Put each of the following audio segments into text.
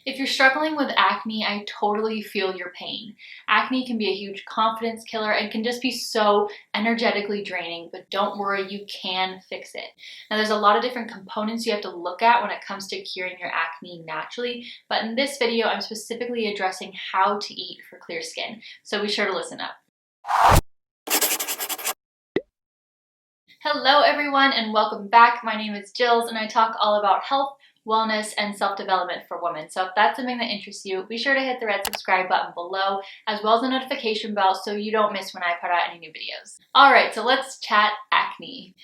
If you're struggling with acne, I totally feel your pain. Acne can be a huge confidence killer and can just be so energetically draining, but don't worry, you can fix it. Now, there's a lot of different components you have to look at when it comes to curing your acne naturally, but in this video, I'm specifically addressing how to eat for clear skin, so be sure to listen up. Hello everyone and welcome back. My name is Jills and I talk all about health, wellness, and self-development for women. So if that's something that interests you, be sure to hit the red subscribe button below, as well as the notification bell so you don't miss when I put out any new videos. Alright, so let's chat acne.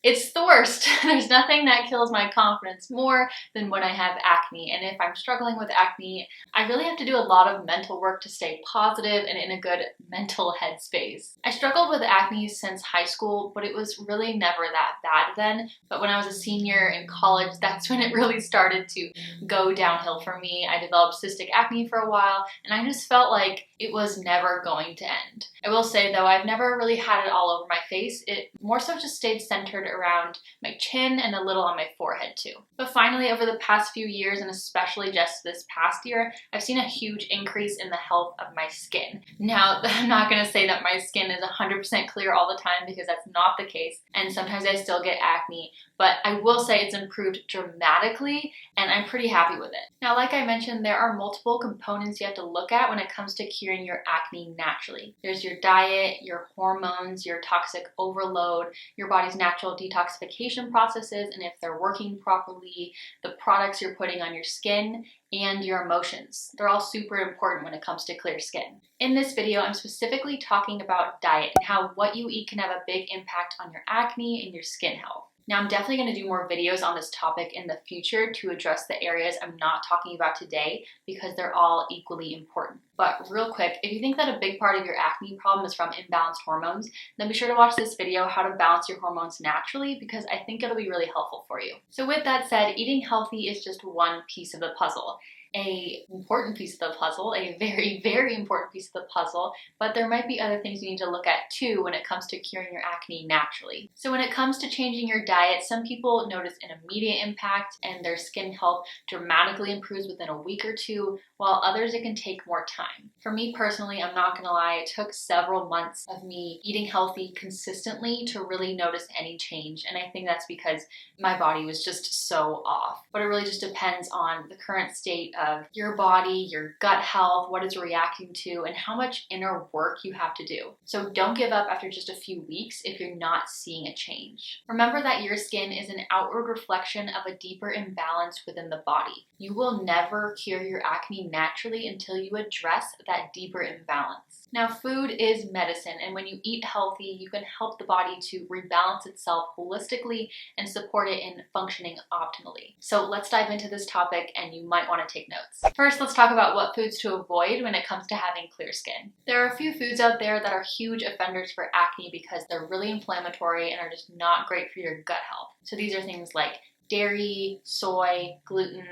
It's the worst. There's nothing that kills my confidence more than when I have acne. And if I'm struggling with acne, I really have to do a lot of mental work to stay positive and in a good mental headspace. I struggled with acne since high school, but it was really never that bad then. But when I was a senior in college, that's when it really started to go downhill for me. I developed cystic acne for a while, and I just felt like it was never going to end. I will say though, I've never really had it all over my face. It more so just stayed centered around my chin and a little on my forehead too. But finally, over the past few years, and especially just this past year, I've seen a huge increase in the health of my skin. Now, I'm not going to say that my skin is 100% clear all the time because that's not the case, and sometimes I still get acne, but I will say it's improved dramatically and I'm pretty happy with it. Now, like I mentioned, there are multiple components you have to look at when it comes to curing your acne naturally. There's your diet, your hormones, your toxic overload, your body's natural detoxification processes, and if they're working properly, the products you're putting on your skin, and your emotions. They're all super important when it comes to clear skin. In this video, I'm specifically talking about diet and how what you eat can have a big impact on your acne and your skin health. Now, I'm definitely going to do more videos on this topic in the future to address the areas I'm not talking about today because they're all equally important. But real quick, if you think that a big part of your acne problem is from imbalanced hormones, then be sure to watch this video, how to balance your hormones naturally, because I think it'll be really helpful for you. So with that said, eating healthy is just one piece of the puzzle. An important piece of the puzzle, a very, very important piece of the puzzle, but there might be other things you need to look at too when it comes to curing your acne naturally. So when it comes to changing your diet, some people notice an immediate impact and their skin health dramatically improves within a week or two, while others it can take more time. For me personally, I'm not gonna lie, it took several months of me eating healthy consistently to really notice any change, and I think that's because my body was just so off. But it really just depends on the current state of your body, your gut health, what it's reacting to, and how much inner work you have to do. So don't give up after just a few weeks if you're not seeing a change. Remember that your skin is an outward reflection of a deeper imbalance within the body. You will never cure your acne naturally until you address that deeper imbalance. Now, food is medicine, and when you eat healthy, you can help the body to rebalance itself holistically and support it in functioning optimally. So let's dive into this topic, and you might want to take notes. First, let's talk about what foods to avoid when it comes to having clear skin. There are a few foods out there that are huge offenders for acne because they're really inflammatory and are just not great for your gut health. So these are things like dairy, soy, gluten,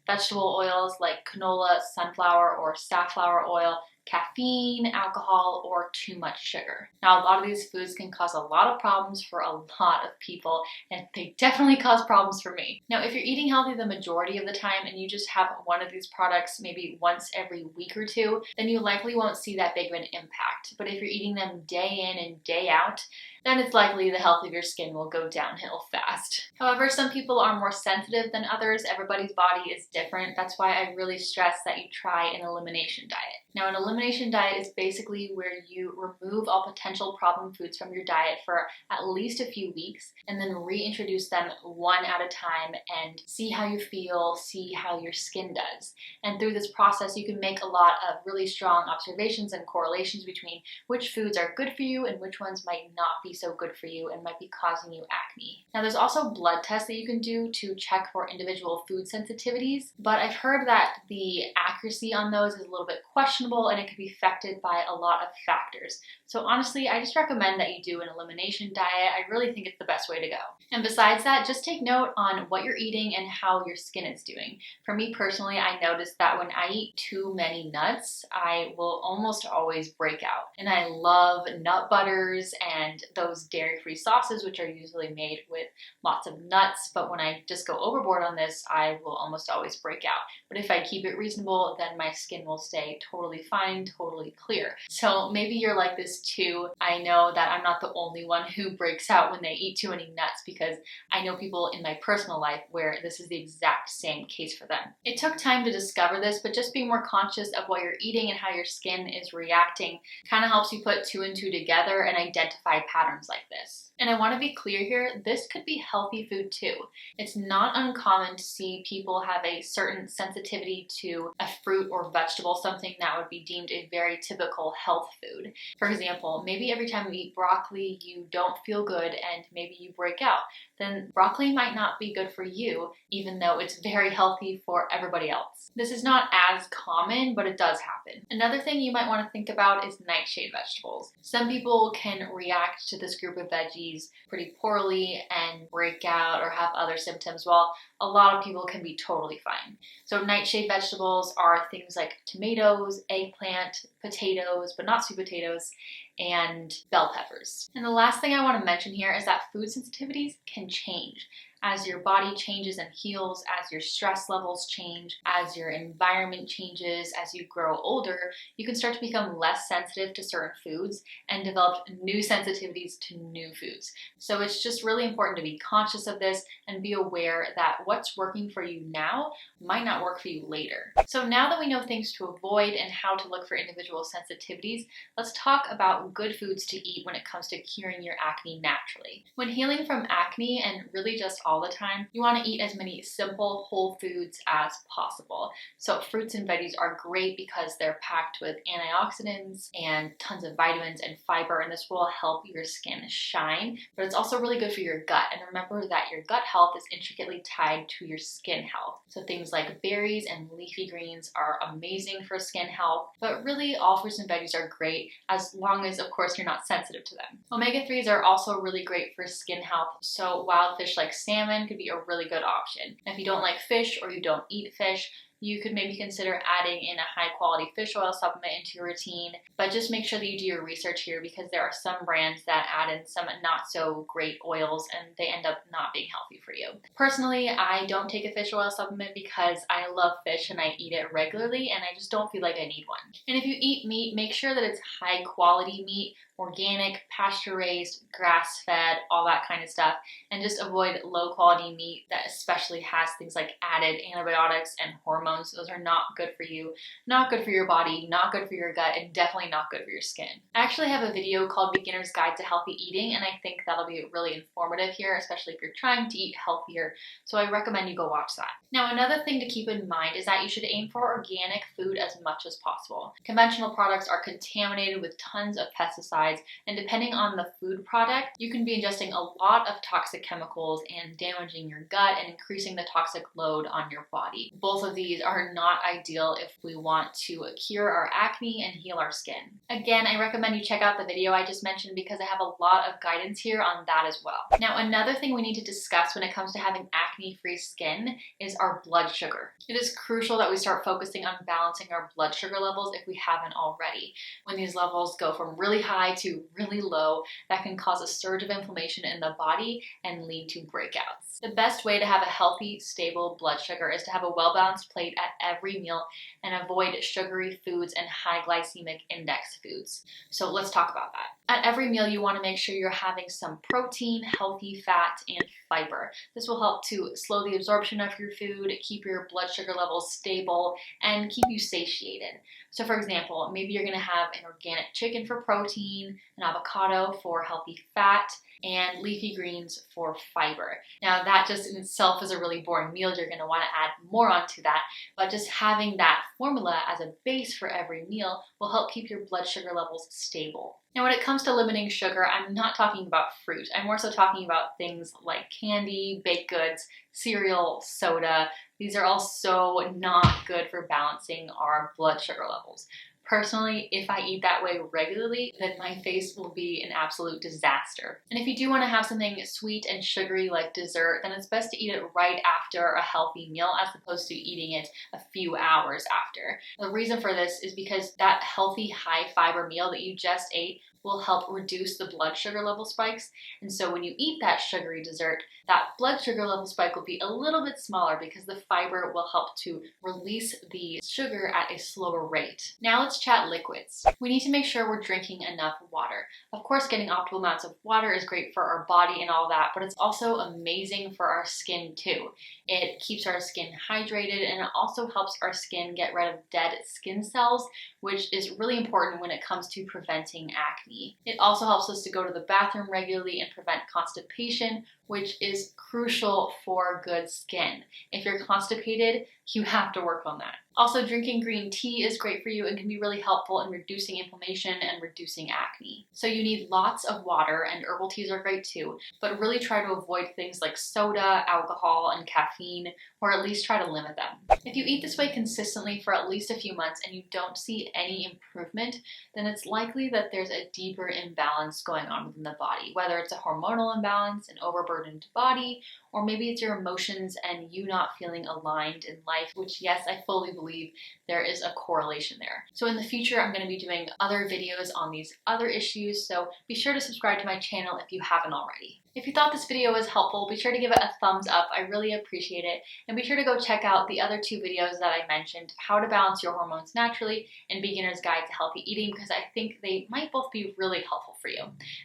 vegetable oils like canola, sunflower, or safflower oil, caffeine, alcohol, or too much sugar. Now, a lot of these foods can cause a lot of problems for a lot of people, and they definitely cause problems for me. Now, if you're eating healthy the majority of the time and you just have one of these products maybe once every week or two, then you likely won't see that big of an impact. But if you're eating them day in and day out, then it's likely the health of your skin will go downhill fast. However, some people are more sensitive than others. Everybody's body is different. That's why I really stress that you try an elimination diet. Now, an elimination diet is basically where you remove all potential problem foods from your diet for at least a few weeks and then reintroduce them one at a time and see how you feel, see how your skin does. And through this process, you can make a lot of really strong observations and correlations between which foods are good for you and which ones might not be so good for you and might be causing you acne. Now, there's also blood tests that you can do to check for individual food sensitivities, but I've heard that the accuracy on those is a little bit questionable questionable and it could be affected by a lot of factors. So honestly, I just recommend that you do an elimination diet. I really think it's the best way to go. And besides that, just take note on what you're eating and how your skin is doing. For me personally, I noticed that when I eat too many nuts, I will almost always break out. And I love nut butters and those dairy-free sauces, which are usually made with lots of nuts. But when I just go overboard on this, I will almost always break out. But if I keep it reasonable, then my skin will stay totally fine, totally clear. So maybe you're like this too. I know that I'm not the only one who breaks out when they eat too many nuts, because I know people in my personal life where this is the exact same case for them. It took time to discover this, but just being more conscious of what you're eating and how your skin is reacting kind of helps you put two and two together and identify patterns like this. And I want to be clear here, this could be healthy food too. It's not uncommon to see people have a certain sensitivity to a fruit or vegetable, something that would be deemed a very typical health food. For example, maybe every time you eat broccoli, you don't feel good and maybe you break out. Then broccoli might not be good for you, even though it's very healthy for everybody else. This is not as common, but it does happen. Another thing you might want to think about is nightshade vegetables. Some people can react to this group of veggies pretty poorly and break out or have other symptoms, while a lot of people can be totally fine. So nightshade vegetables are things like tomatoes, eggplant, potatoes, but not sweet potatoes, and bell peppers. And the last thing I want to mention here is that food sensitivities can change. As your body changes and heals, as your stress levels change, as your environment changes, as you grow older, you can start to become less sensitive to certain foods and develop new sensitivities to new foods. So it's just really important to be conscious of this and be aware that what's working for you now might not work for you later. So now that we know things to avoid and how to look for individual sensitivities, let's talk about good foods to eat when it comes to curing your acne naturally. When healing from acne, and really just all the time, you want to eat as many simple whole foods as possible. So fruits and veggies are great because they're packed with antioxidants and tons of vitamins and fiber, and this will help your skin shine, but it's also really good for your gut. And remember that your gut health is intricately tied to your skin health. So things like berries and leafy greens are amazing for skin health, but really all fruits and veggies are great as long as, of course, you're not sensitive to them. Omega-3s are also really great for skin health, so wild fish like salmon could be a really good option. And if you don't like fish or you don't eat fish, you could maybe consider adding in a high quality fish oil supplement into your routine, but just make sure that you do your research here, because there are some brands that add in some not so great oils and they end up not being healthy for you. Personally, I don't take a fish oil supplement because I love fish and I eat it regularly and I just don't feel like I need one. And if you eat meat, make sure that it's high quality meat, organic, pasture-raised, grass-fed, all that kind of stuff, and just avoid low-quality meat that especially has things like added antibiotics and hormones. Those are not good for you, not good for your body, not good for your gut, and definitely not good for your skin. I actually have a video called Beginner's Guide to Healthy Eating, and I think that'll be really informative here, especially if you're trying to eat healthier, so I recommend you go watch that. Now, another thing to keep in mind is that you should aim for organic food as much as possible. Conventional products are contaminated with tons of pesticides, and depending on the food product, you can be ingesting a lot of toxic chemicals and damaging your gut and increasing the toxic load on your body. Both of these are not ideal if we want to cure our acne and heal our skin. Again, I recommend you check out the video I just mentioned because I have a lot of guidance here on that as well. Now, another thing we need to discuss when it comes to having acne-free skin is our blood sugar. It is crucial that we start focusing on balancing our blood sugar levels if we haven't already. When these levels go from really high to really low, that can cause a surge of inflammation in the body and lead to breakouts. The best way to have a healthy, stable blood sugar is to have a well-balanced plate at every meal and avoid sugary foods and high glycemic index foods. So let's talk about that. At every meal, you want to make sure you're having some protein, healthy fat, and fiber. This will help to slow the absorption of your food, keep your blood sugar levels stable, and keep you satiated. So for example, maybe you're going to have an organic chicken for protein, an avocado for healthy fat, and leafy greens for fiber. Now that just in itself is a really boring meal. You're going to want to add more onto that, but just having that formula as a base for every meal will help keep your blood sugar levels stable. Now when it comes to limiting sugar, I'm not talking about fruit. I'm more so talking about things like candy, baked goods, cereal, soda. These are all so not good for balancing our blood sugar levels. Personally, if I eat that way regularly, then my face will be an absolute disaster. And if you do want to have something sweet and sugary like dessert, then it's best to eat it right after a healthy meal as opposed to eating it a few hours after. The reason for this is because that healthy high fiber meal that you just ate will help reduce the blood sugar level spikes. And so when you eat that sugary dessert, that blood sugar level spike will be a little bit smaller because the fiber will help to release the sugar at a slower rate. Now let's chat liquids. We need to make sure we're drinking enough water. Of course, getting optimal amounts of water is great for our body and all that, but it's also amazing for our skin too. It keeps our skin hydrated, and it also helps our skin get rid of dead skin cells, which is really important when it comes to preventing acne. It also helps us to go to the bathroom regularly and prevent constipation, which is crucial for good skin. If you're constipated, you have to work on that. Also, drinking green tea is great for you and can be really helpful in reducing inflammation and reducing acne. So you need lots of water, and herbal teas are great too, but really try to avoid things like soda, alcohol, and caffeine, or at least try to limit them. If you eat this way consistently for at least a few months and you don't see any improvement, then it's likely that there's a deeper imbalance going on within the body, whether it's a hormonal imbalance, an overburdened body, or maybe it's your emotions and you not feeling aligned in life, which yes, I fully believe there is a correlation there. So in the future, I'm going to be doing other videos on these other issues, so be sure to subscribe to my channel if you haven't already. If you thought this video was helpful, be sure to give it a thumbs up. I really appreciate it. And be sure to go check out the other two videos that I mentioned, How to Balance Your Hormones Naturally and Beginner's Guide to Healthy Eating, because I think they might both be really helpful for you.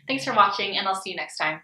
Thanks for watching, and I'll see you next time.